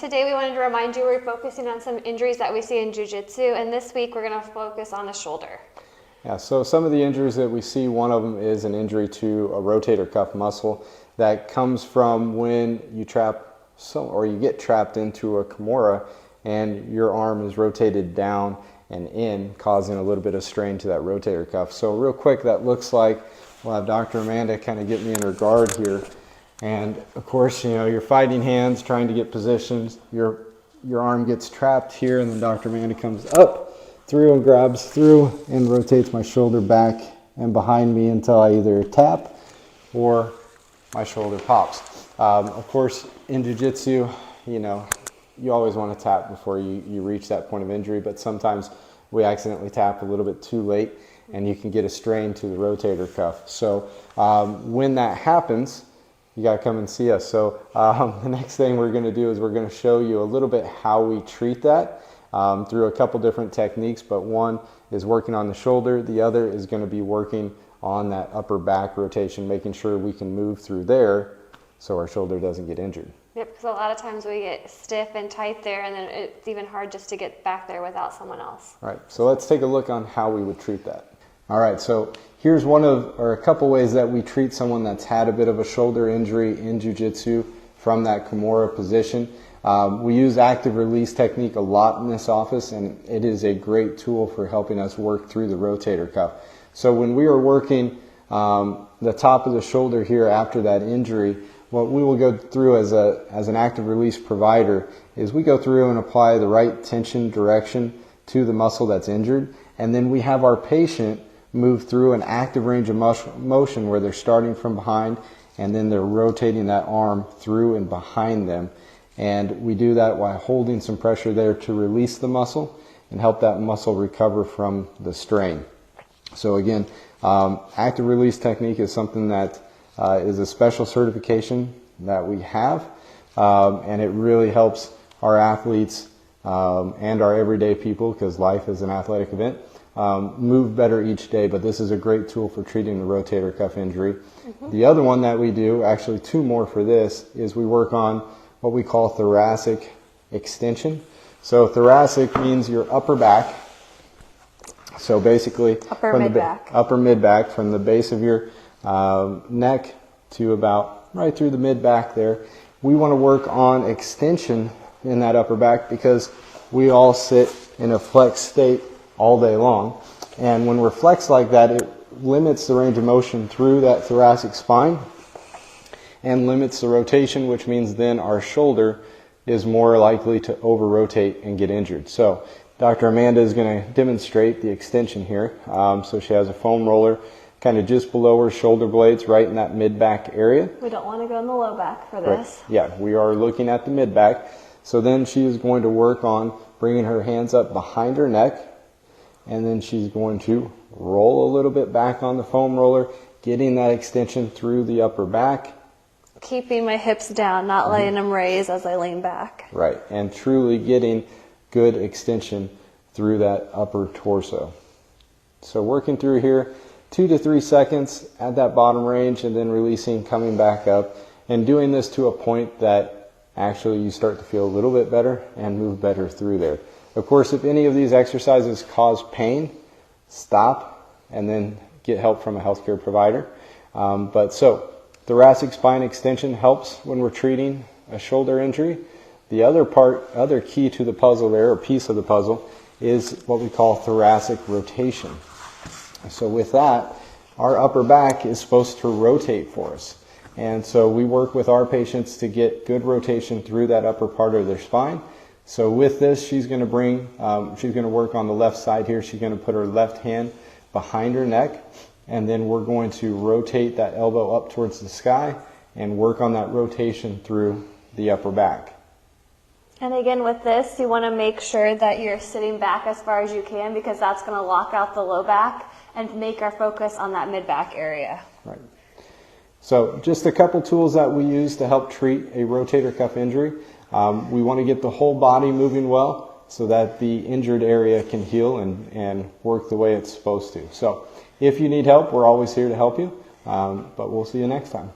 today we wanted to remind you we're focusing on some injuries that we see in Jiu-Jitsu, and this week we're going to focus on the shoulder. Yeah, so some of the injuries that we see, one of them is an injury to a rotator cuff muscle that comes from when you you get trapped into a Kimura and your arm is rotated down and in, causing a little bit of strain to that rotator cuff. So real quick, that looks like, we'll have Dr. Amanda kind of get me in her guard here. And of course, you're fighting hands, trying to get positions. Your arm gets trapped here, and then Dr. Amanda comes up through and grabs through and rotates my shoulder back and behind me until I either tap or my shoulder pops. Of course, in Jiu-Jitsu, you always want to tap before you reach that point of injury, but sometimes we accidentally tap a little bit too late and you can get a strain to the rotator cuff. So when that happens, you got to come and see us. So the next thing we're going to do is we're going to show you a little bit how we treat that through a couple different techniques, but one is working on the shoulder, the other is going to be working on that upper back rotation, making sure we can move through there so our shoulder doesn't get injured. Yep, because a lot of times we get stiff and tight there, and then it's even hard just to get back there without someone else. Right, so let's take a look on how we would treat that. All right, so here's a couple ways that we treat someone that's had a bit of a shoulder injury in Jiu-Jitsu from that Kimura position. We use active release technique a lot in this office, and it is a great tool for helping us work through the rotator cuff. So when we are working the top of the shoulder here after that injury, what we will go through as an active release provider is we go through and apply the right tension direction to the muscle that's injured, and then we have our patient move through an active range of motion where they're starting from behind and then they're rotating that arm through and behind them. And we do that while holding some pressure there to release the muscle and help that muscle recover from the strain. So again, active release technique is something that is a special certification that we have, and it really helps our athletes and our everyday people, because life is an athletic event, move better each day. But this is a great tool for treating the rotator cuff injury. The other one that we do, actually two more for this, is we work on what we call thoracic extension. So thoracic means your upper back. So basically upper mid-back, from the base of your neck to about right through the mid-back there. We want to work on extension in that upper back because we all sit in a flexed state all day long. And when we're flexed like that, it limits the range of motion through that thoracic spine and limits the rotation, which means then our shoulder is more likely to over-rotate and get injured. So Dr. Amanda is going to demonstrate the extension here. So she has a foam roller kind of just below her shoulder blades, right in that mid-back area. We don't want to go in the low back for this. Right. Yeah, we are looking at the mid-back. So then she is going to work on bringing her hands up behind her neck, and then she's going to roll a little bit back on the foam roller, getting that extension through the upper back. Keeping my hips down, not letting them raise as I lean back. Right, and truly getting good extension through that upper torso. So working through here, 2 to 3 seconds at that bottom range, and then releasing, coming back up, and doing this to a point that actually you start to feel a little bit better and move better through there. Of course, if any of these exercises cause pain, stop and then get help from a healthcare provider. So thoracic spine extension helps when we're treating a shoulder injury. The other key to the puzzle there, or piece of the puzzle, is what we call thoracic rotation. So with that, our upper back is supposed to rotate for us. And so we work with our patients to get good rotation through that upper part of their spine. So with this, she's going to work on the left side here. She's going to put her left hand behind her neck, and then we're going to rotate that elbow up towards the sky and work on that rotation through the upper back. And again, with this, you want to make sure that you're sitting back as far as you can, because that's going to lock out the low back and make our focus on that mid-back area. Right. So just a couple tools that we use to help treat a rotator cuff injury. We want to get the whole body moving well so that the injured area can heal and work the way it's supposed to. So if you need help, we're always here to help you, but we'll see you next time.